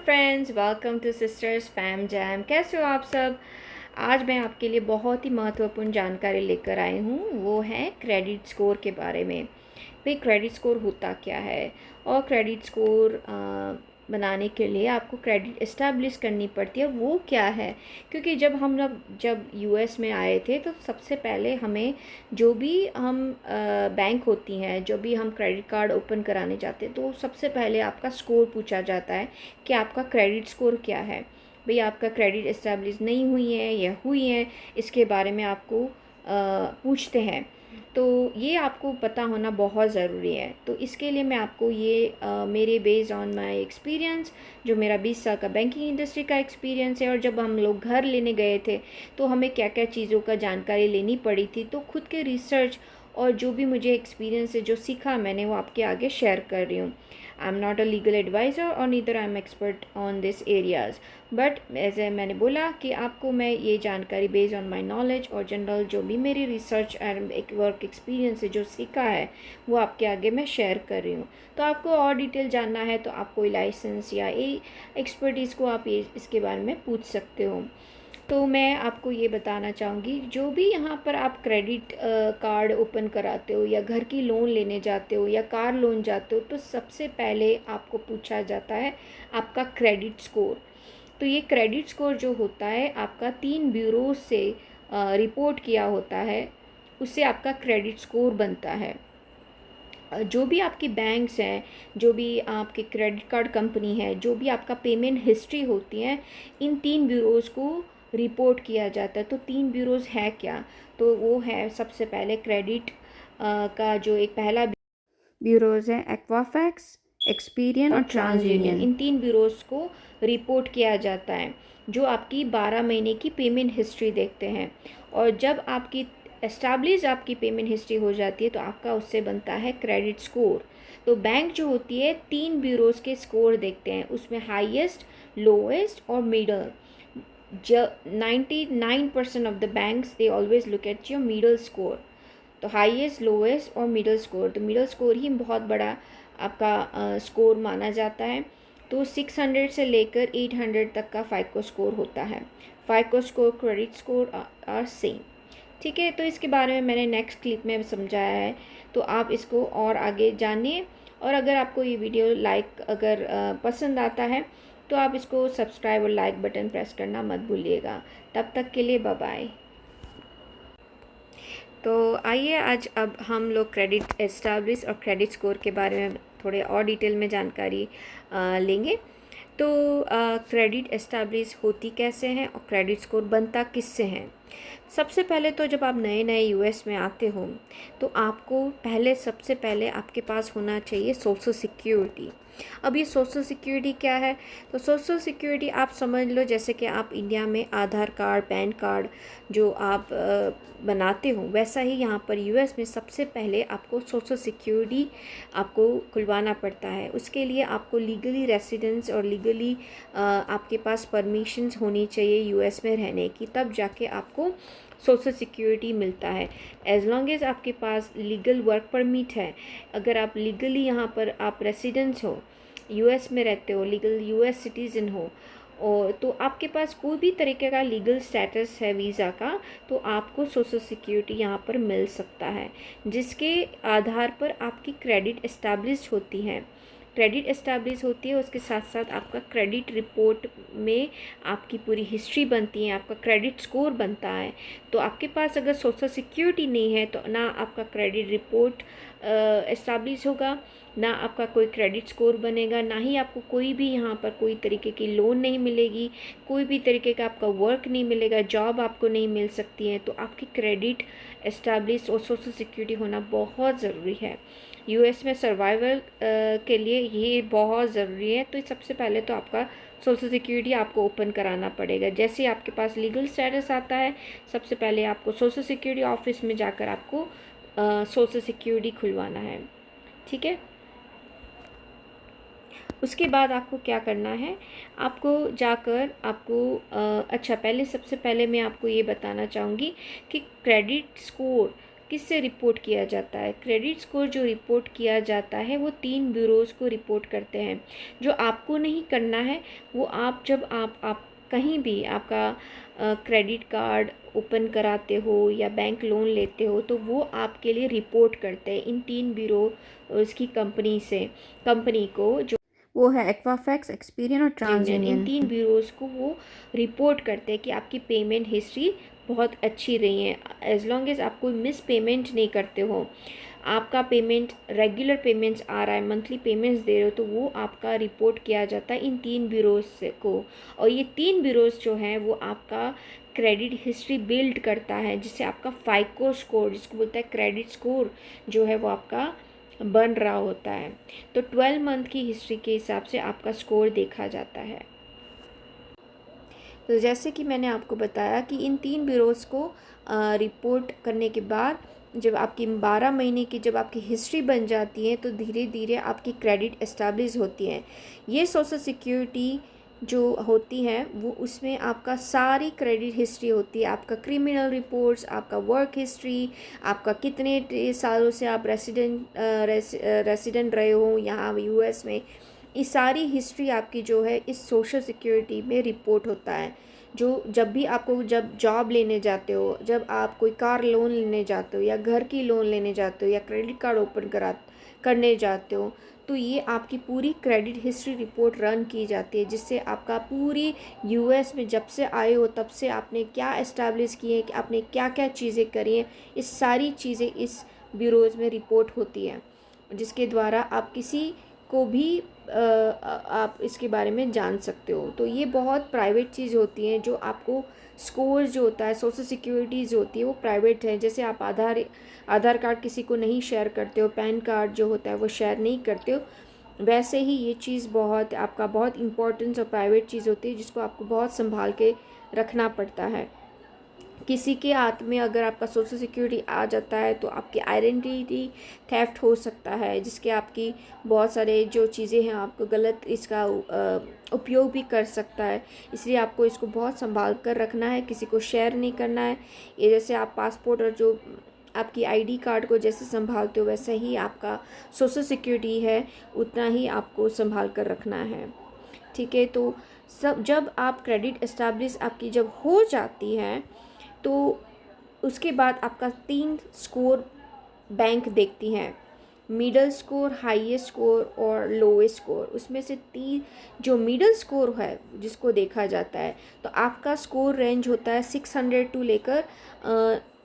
Friends, welcome two sisters fam jam. कैसे हो आप सब? आज मैं आपके लिए बहुत ही महत्वपूर्ण जानकारी लेकर आई हूँ। वो है क्रेडिट स्कोर के बारे में। भाई, क्रेडिट स्कोर होता क्या है और क्रेडिट स्कोर बनाने के लिए आपको क्रेडिट इस्टेब्लिश करनी पड़ती है, वो क्या है। क्योंकि जब यूएस में आए थे तो सबसे पहले हमें जो भी हम बैंक होती हैं, जो भी हम क्रेडिट कार्ड ओपन कराने जाते हैं, तो सबसे पहले आपका स्कोर पूछा जाता है कि आपका क्रेडिट स्कोर क्या है। भाई, आपका क्रेडिट इस्टेब्लिश नहीं हुई है या हुई है, इसके बारे में आपको पूछते हैं। तो ये आपको पता होना बहुत ज़रूरी है। तो इसके लिए मैं आपको ये मेरे बेस्ड ऑन माय एक्सपीरियंस, जो मेरा 20 साल का बैंकिंग इंडस्ट्री का एक्सपीरियंस है, और जब हम लोग घर लेने गए थे तो हमें क्या क्या चीज़ों का जानकारी लेनी पड़ी थी, तो खुद के रिसर्च और जो भी मुझे एक्सपीरियंस है, जो सीखा मैंने, वो आपके आगे शेयर कर रही हूँ। I am not a legal adviser और neither I am expert on this areas, but ऐसे मैंने बोला कि आपको मैं ये जानकारी बेस्ड ऑन माय नॉलेज और जनरल जो भी मेरी रिसर्च एंड एक वर्क एक्सपीरियंस है, जो सीखा है, वो आपके आगे मैं शेयर कर रही हूँ। तो आपको और डिटेल जानना है तो आप कोई लाइसेंस या एक्सपर्टीज़ को आप ये इसके बारे में पूछ सकते हो। तो मैं आपको ये बताना चाहूँगी, जो भी यहाँ पर आप क्रेडिट कार्ड ओपन कराते हो या घर की लोन लेने जाते हो या कार लोन जाते हो, तो सबसे पहले आपको पूछा जाता है आपका क्रेडिट स्कोर। तो ये क्रेडिट स्कोर जो होता है, आपका 3 ब्यूरो से रिपोर्ट किया होता है, उससे आपका क्रेडिट स्कोर बनता है। जो भी आपकी बैंक्स हैं, जो भी आपके क्रेडिट कार्ड कंपनी है, जो भी आपका पेमेंट हिस्ट्री होती है, इन 3 ब्यूरोज़ को रिपोर्ट किया जाता है। तो 3 ब्यूरोज़ है क्या? तो वो है सबसे पहले क्रेडिट का जो एक पहला ब्यूरोज़ है, एक्वाफैक्स, एक्सपीरियन और ट्रांसयूनियन। इन 3 ब्यूरोज़ को रिपोर्ट किया जाता है, जो आपकी 12 महीने की पेमेंट हिस्ट्री देखते हैं। और जब आपकी एस्टैब्लिश आपकी पेमेंट हिस्ट्री हो जाती है, तो आपका उससे बनता है क्रेडिट स्कोर। तो बैंक जो होती है, 3 ब्यूरोज़ के स्कोर देखते हैं, उसमें हाईएस्ट, लोएस्ट और middle. 99% of the banks they always look at your middle score. तो हाईएस्ट, लोएस्ट और मिडल स्कोर, तो मिडल स्कोर ही बहुत बड़ा आपका स्कोर माना जाता है। तो 600 से लेकर 800 तक का फाइको स्कोर होता है। FICO score, credit score are same. ठीक है, तो इसके बारे में मैंने नेक्स्ट क्लिप में समझाया है, तो आप इसको और आगे जानिए। और अगर आपको ये वीडियो अगर पसंद आता है, तो आप इसको सब्सक्राइब और लाइक बटन प्रेस करना मत भूलिएगा। तब तक के लिए बाय बाय। तो आइए आज अब हम लोग क्रेडिट एस्टैब्लिश और क्रेडिट स्कोर के बारे में थोड़े और डिटेल में जानकारी लेंगे। तो क्रेडिट एस्टैब्लिश होती कैसे हैं और क्रेडिट स्कोर बनता किससे हैं? सबसे पहले तो जब आप नए नए यूएस में आते हो, तो आपको सबसे पहले आपके पास होना चाहिए सोशल सिक्योरिटी। अब ये सोशल सिक्योरिटी क्या है? तो सोशल सिक्योरिटी आप समझ लो, जैसे कि आप इंडिया में आधार कार्ड, पैन कार्ड जो आप बनाते हो, वैसा ही यहाँ पर यूएस में सबसे पहले आपको सोशल सिक्योरिटी आपको खुलवाना पड़ता है। उसके लिए आपको लीगली रेसिडेंस और लीगली आपके पास परमिशंस होनी चाहिए यूएस में रहने की, तब जाके आपको सोशल सिक्योरिटी मिलता है। एज लॉन्ग एज आपके पास लीगल वर्क परमिट है, अगर आप लीगली यहाँ पर आप रेसिडेंस हो, यूएस में रहते हो, लीगल यूएस सिटीज़न हो, और तो आपके पास कोई भी तरीके का लीगल स्टेटस है वीज़ा का, तो आपको सोशल सिक्योरिटी यहाँ पर मिल सकता है, जिसके आधार पर आपकी क्रेडिट एस्टैब्लिश होती है। क्रेडिट एस्टैब्लिश होती है, उसके साथ साथ आपका क्रेडिट रिपोर्ट में आपकी पूरी हिस्ट्री बनती है, आपका क्रेडिट स्कोर बनता है। तो आपके पास अगर सोशल सिक्योरिटी नहीं है, तो ना आपका क्रेडिट रिपोर्ट एस्टैब्लिश होगा, ना आपका कोई क्रेडिट स्कोर बनेगा, ना ही आपको कोई भी यहाँ पर कोई तरीके की लोन नहीं मिलेगी, कोई भी तरीके का आपका वर्क नहीं मिलेगा, जॉब आपको नहीं मिल सकती है। तो आपकी क्रेडिट एस्टैब्लिश और सोशल सिक्योरिटी होना बहुत ज़रूरी है। यूएस में सर्वाइवल के लिए ये बहुत ज़रूरी है। तो सबसे पहले तो आपका सोशल सिक्योरिटी आपको ओपन कराना पड़ेगा। जैसे आपके पास लीगल स्टेटस आता है, सबसे पहले आपको सोशल सिक्योरिटी ऑफिस में जाकर आपको सोशल सिक्योरिटी खुलवाना है। ठीक है, उसके बाद आपको क्या करना है, आपको जाकर आपको सबसे पहले मैं आपको ये बताना चाहूँगी कि क्रेडिट स्कोर किससे रिपोर्ट किया जाता है? क्रेडिट स्कोर जो रिपोर्ट किया जाता है वो 3 ब्यूरोज़ को रिपोर्ट करते हैं। जो आपको नहीं करना है वो आप जब आप कहीं भी आपका क्रेडिट कार्ड ओपन कराते हो या बैंक लोन लेते हो तो वो आपके लिए रिपोर्ट करते हैं इन 3 ब्यूरो उसकी कंपनी को, जो वो है एक्वाफैक्स, एक्सपीरियन और यूनियन, इन ट्रांसयूनियन। 3 ब्यूरोज़ को वो रिपोर्ट करते हैं कि आपकी पेमेंट हिस्ट्री बहुत अच्छी रही है। एज लॉन्ग एज आप कोई मिस पेमेंट नहीं करते हो, आपका पेमेंट रेगुलर पेमेंट्स आ रहा है, मंथली पेमेंट्स दे रहे हो, तो वो आपका रिपोर्ट किया जाता है इन 3 ब्यूरोज़ को। और ये 3 ब्यूरोज़ जो हैं वो आपका क्रेडिट हिस्ट्री बिल्ड करता है, जिससे आपका फाइको स्कोर, जिसको बोलते हैं क्रेडिट स्कोर, जो है वो आपका बन रहा होता है। तो 12 मंथ की हिस्ट्री के हिसाब से आपका स्कोर देखा जाता है। तो जैसे कि मैंने आपको बताया कि इन 3 ब्यूरोज़ को रिपोर्ट करने के बाद जब आपकी 12 महीने की जब आपकी हिस्ट्री बन जाती है तो धीरे धीरे आपकी क्रेडिट एस्टैब्लिश होती है। ये सोशल सिक्योरिटी जो होती है वो उसमें आपका सारी क्रेडिट हिस्ट्री होती है, आपका क्रिमिनल रिपोर्ट्स, आपका वर्क हिस्ट्री, आपका कितने सालों से आप रेसिडेंट रहे हो यहाँ यूएस में, ये सारी हिस्ट्री आपकी जो है इस सोशल सिक्योरिटी में रिपोर्ट होता है। जो जब भी आपको जब जॉब लेने जाते हो, जब आप कोई कार लोन लेने जाते हो या घर की लोन लेने जाते हो या क्रेडिट कार्ड ओपन करने जाते हो, तो ये आपकी पूरी क्रेडिट हिस्ट्री रिपोर्ट रन की जाती है, जिससे आपका पूरी यूएस में जब से आए हो तब से आपने क्या इस्टेब्लिश किए हैं, कि आपने क्या क्या चीज़ें करी हैं, इस सारी चीज़ें इस ब्यूरोज़ में रिपोर्ट होती हैं, जिसके द्वारा आप किसी को भी आप इसके बारे में जान सकते हो। तो ये बहुत प्राइवेट चीज़ होती है, जो आपको स्कोर जो होता है, सोशल सिक्योरिटी जो होती है वो प्राइवेट है। जैसे आप आधार कार्ड किसी को नहीं शेयर करते हो, पैन कार्ड जो होता है वो शेयर नहीं करते हो, वैसे ही ये चीज़ बहुत आपका बहुत इम्पोर्टेंस और प्राइवेट चीज़ होती है, जिसको आपको बहुत संभाल के रखना पड़ता है। किसी के हाथ में अगर आपका सोशल सिक्योरिटी आ जाता है तो आपकी आइडेंटिटी थेफ्ट हो सकता है, जिसके आपकी बहुत सारे जो चीज़ें हैं आपको गलत इसका उपयोग भी कर सकता है। इसलिए आपको इसको बहुत संभाल कर रखना है, किसी को शेयर नहीं करना है। ये जैसे आप पासपोर्ट और जो आपकी आईडी कार्ड को जैसे संभालते हो, वैसे ही आपका सोशल सिक्योरिटी है उतना ही आपको संभाल कर रखना है। ठीक है, तो जब आप क्रेडिट एस्टैब्लिश आपकी जब हो जाती है तो उसके बाद आपका 3 स्कोर बैंक देखती हैं, मिडल स्कोर, हाईएस्ट स्कोर और लोएस्ट स्कोर। उसमें से 3 जो मिडल स्कोर है जिसको देखा जाता है, तो आपका स्कोर रेंज होता है 600 टू लेकर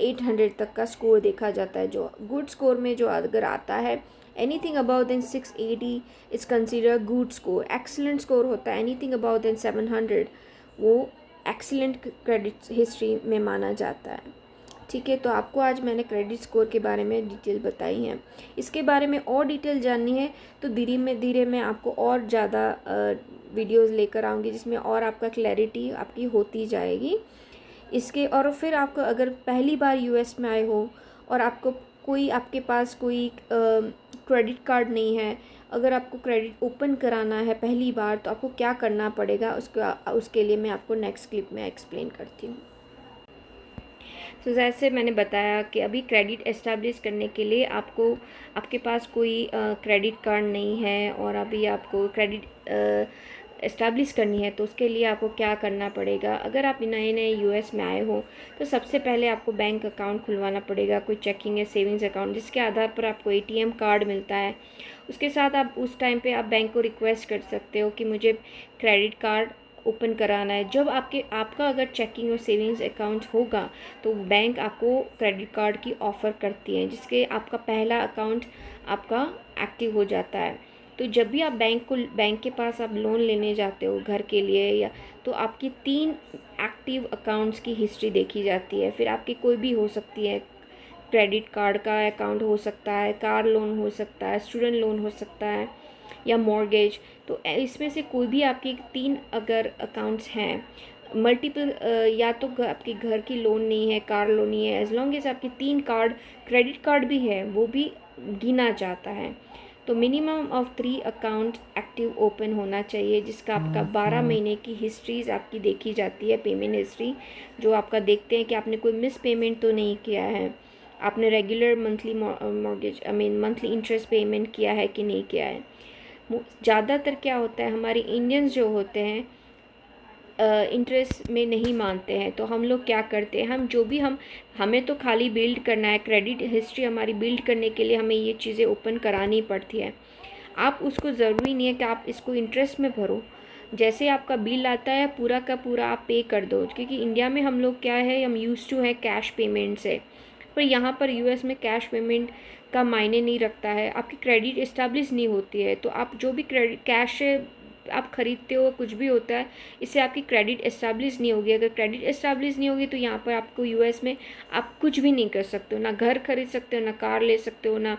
800 तक का स्कोर देखा जाता है। जो गुड स्कोर में जो अगर आता है anything about then 680 is consider good score. Excellent score होता है एनीथिंग अबाउट देन 700, वो एक्सीलेंट क्रेडिट हिस्ट्री में माना जाता है। ठीक है, तो आपको आज मैंने क्रेडिट स्कोर के बारे में डिटेल बताई हैं। इसके बारे में और डिटेल जाननी है तो धीरे धीरे मैं आपको और ज़्यादा वीडियोस लेकर आऊँगी, जिसमें और आपका क्लैरिटी आपकी होती जाएगी इसके। और फिर आपको अगर पहली बार यूएस में आए हो और आपके पास कोई क्रेडिट कार्ड नहीं है, अगर आपको क्रेडिट ओपन कराना है पहली बार, तो आपको क्या करना पड़ेगा उसके लिए मैं आपको नेक्स्ट क्लिप में एक्सप्लेन करती हूँ। तो जैसे मैंने बताया कि अभी क्रेडिट एस्टैब्लिश करने के लिए आपके पास कोई क्रेडिट कार्ड नहीं है और अभी आपको क्रेडिट एस्टैब्लिश करनी है, तो उसके लिए आपको क्या करना पड़ेगा। अगर आप नए नए यूएस में आए हो तो सबसे पहले आपको बैंक अकाउंट खुलवाना पड़ेगा, कोई चेकिंग या सेविंग्स अकाउंट, जिसके आधार पर आपको एटीएम कार्ड मिलता है। उसके साथ आप उस टाइम पे आप बैंक को रिक्वेस्ट कर सकते हो कि मुझे क्रेडिट कार्ड ओपन कराना है। जब आपका अगर चेकिंग और सेविंग्स अकाउंट होगा तो बैंक आपको क्रेडिट कार्ड की ऑफ़र करती है, जिसके आपका पहला अकाउंट आपका एक्टिव हो जाता है। तो जब भी आप बैंक के पास आप लोन लेने जाते हो घर के लिए या, तो आपकी 3 एक्टिव अकाउंट्स की हिस्ट्री देखी जाती है। फिर आपकी कोई भी हो सकती है, क्रेडिट कार्ड का अकाउंट हो सकता है, कार लोन हो सकता है, स्टूडेंट लोन हो सकता है या मॉर्गेज। तो इसमें से कोई भी आपकी 3 अगर अकाउंट्स हैं, मल्टीपल या तो आपके घर की लोन नहीं है, कार लोन नहीं है, एज लॉन्ग एज आपकी 3 कार्ड क्रेडिट कार्ड भी है, वो भी गिना जाता है। तो minimum of 3 account active open होना चाहिए, जिसका आपका 12 महीने की हिस्ट्रीज आपकी देखी जाती है, पेमेंट हिस्ट्री जो आपका देखते हैं कि आपने कोई मिस पेमेंट तो नहीं किया है। आपने regular monthly mortgage monthly interest payment किया है कि नहीं किया है। ज़्यादातर क्या होता है, हमारे इंडियंस जो होते हैं इंटरेस्ट में नहीं मानते हैं, तो हम लोग क्या करते हैं, हम जो भी हमें तो खाली बिल्ड करना है, क्रेडिट हिस्ट्री हमारी बिल्ड करने के लिए हमें ये चीज़ें ओपन करानी पड़ती है। आप उसको ज़रूरी नहीं है कि आप इसको इंटरेस्ट में भरो, जैसे आपका बिल आता है पूरा का पूरा आप पे कर दो, क्योंकि इंडिया में हम लोग क्या है, हम यूज़ टू है कैश पेमेंट से, पर यहाँ पर यूएस में कैश पेमेंट का मायने नहीं रखता है, आपकी क्रेडिट इस्टेब्लिश नहीं होती है, तो आप जो भी क्रेडिट कैश से आप ख़रीदते हो कुछ भी होता है, इससे आपकी क्रेडिट इस्टेब्लिश नहीं होगी। अगर क्रेडिट इस्टेब्लिश नहीं होगी तो यहाँ पर आपको यूएस में आप कुछ भी नहीं कर सकते हो, ना घर खरीद सकते हो, ना कार ले सकते हो, ना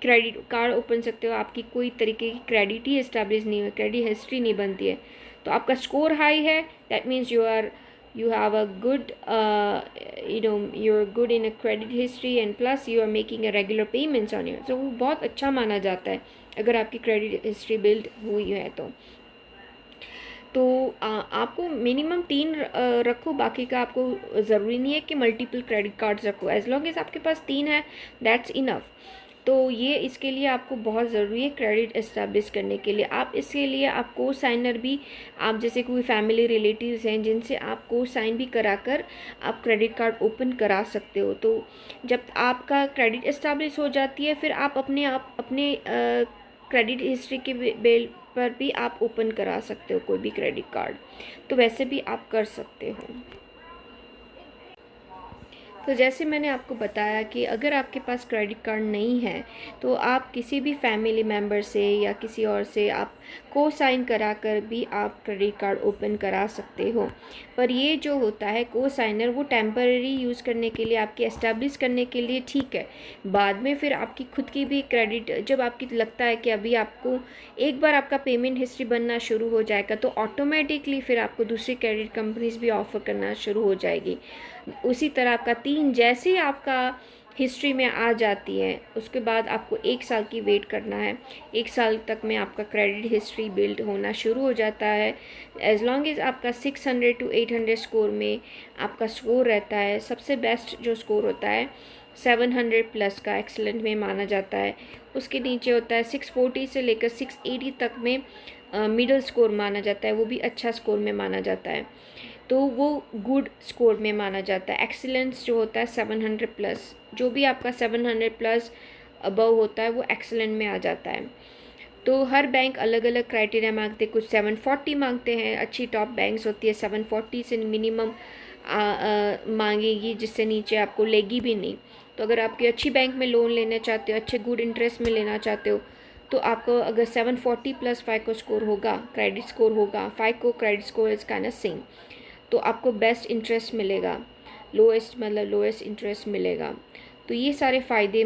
क्रेडिट कार्ड ओपन सकते हो, आपकी कोई तरीके की क्रेडिट ही इस्टेब्लिश नहीं हुई, क्रेडिट हिस्ट्री नहीं बनती है। तो आपका स्कोर हाई है, that means you have a good you're good in a credit history and plus you are making a regular payments on it, so वो बहुत अच्छा माना जाता है अगर आपकी क्रेडिट हिस्ट्री बिल्ड हुई है तो आपको मिनिमम 3 रखो, बाकी का आपको ज़रूरी नहीं है कि मल्टीपल क्रेडिट कार्ड्स रखो, एज लॉन्ग एज आपके पास 3 है दैट्स इनफ। तो ये इसके लिए आपको बहुत ज़रूरी है क्रेडिट इस्टेब्लिश करने के लिए। आप इसके लिए आप को साइनर भी, आप जैसे कोई फैमिली रिलेटिव्स हैं जिनसे आप को साइन भी कराकर आप क्रेडिट कार्ड ओपन करा सकते हो। तो जब आपका क्रेडिट इस्टेब्लिश हो जाती है फिर आप अपने क्रेडिट हिस्ट्री के बेल पर भी आप ओपन करा सकते हो कोई भी क्रेडिट कार्ड, तो वैसे भी आप कर सकते हो। तो जैसे मैंने आपको बताया कि अगर आपके पास क्रेडिट कार्ड नहीं है तो आप किसी भी फैमिली मेम्बर से या किसी और से आप को साइन करा कर भी आप क्रेडिट कार्ड ओपन करा सकते हो। पर ये जो होता है को साइनर, वो टेम्पररी यूज़ करने के लिए, आपकी एस्टेब्लिश करने के लिए ठीक है। बाद में फिर आपकी खुद की भी क्रेडिट, जब आपकी लगता है कि अभी आपको एक बार आपका पेमेंट हिस्ट्री बनना शुरू हो जाएगा तो ऑटोमेटिकली फिर आपको दूसरी क्रेडिट कंपनीज भी ऑफ़र करना शुरू हो जाएगी। उसी तरह आपका 3 जैसे ही आपका हिस्ट्री में आ जाती है उसके बाद आपको 1 साल की वेट करना है। 1 साल तक में आपका क्रेडिट हिस्ट्री बिल्ड होना शुरू हो जाता है। एज लॉन्ग एज आपका 600 to 800 स्कोर में आपका स्कोर रहता है, सबसे बेस्ट जो स्कोर होता है 700 प्लस का एक्सीलेंट में माना जाता है। उसके नीचे होता है 640 से लेकर 680 तक में मिडल स्कोर माना जाता है, वो भी अच्छा स्कोर में माना जाता है, तो वो गुड स्कोर में माना जाता है। एक्सीलेंस जो होता है 700 प्लस, जो भी आपका 700 प्लस अबव होता है वो एक्सीलेंट में आ जाता है। तो हर बैंक अलग अलग क्राइटेरिया मांगते हैं, कुछ 740 मांगते हैं, अच्छी टॉप बैंक्स होती है 740 से मिनिमम मांगेगी, जिससे नीचे आपको लेगी भी नहीं। तो अगर आपकी अच्छी बैंक में लोन लेना चाहते हो, अच्छे गुड इंटरेस्ट में लेना चाहते हो, तो आपको अगर 740 प्लस फाइको स्कोर होगा, क्रेडिट स्कोर होगा, phyco credit score is kind of same, तो आपको बेस्ट इंटरेस्ट मिलेगा, लोएस्ट इंटरेस्ट मिलेगा। तो ये सारे फ़ायदे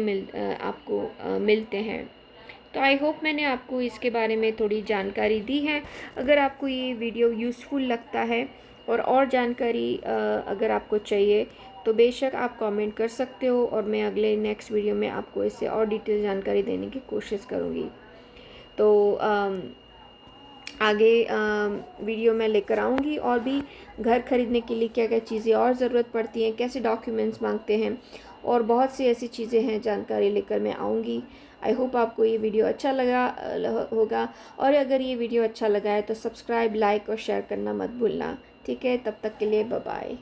आपको मिलते हैं। तो आई होप मैंने आपको इसके बारे में थोड़ी जानकारी दी है। अगर आपको ये वीडियो यूज़फुल लगता है और जानकारी अगर आपको चाहिए तो बेशक आप कमेंट कर सकते हो और मैं अगले नेक्स्ट वीडियो में आपको इससे और डिटेल जानकारी देने की कोशिश करूँगी। तो आगे वीडियो में लेकर आऊँगी और भी घर ख़रीदने के लिए क्या क्या चीज़ें और ज़रूरत पड़ती हैं, कैसे डॉक्यूमेंट्स मांगते हैं, और बहुत सी ऐसी चीज़ें हैं जानकारी लेकर मैं आऊँगी। आई होप आपको ये वीडियो अच्छा लगा होगा, और अगर ये वीडियो अच्छा लगा है तो सब्सक्राइब, लाइक और शेयर करना मत भूलना। ठीक है, तब तक के लिए बाय बाय।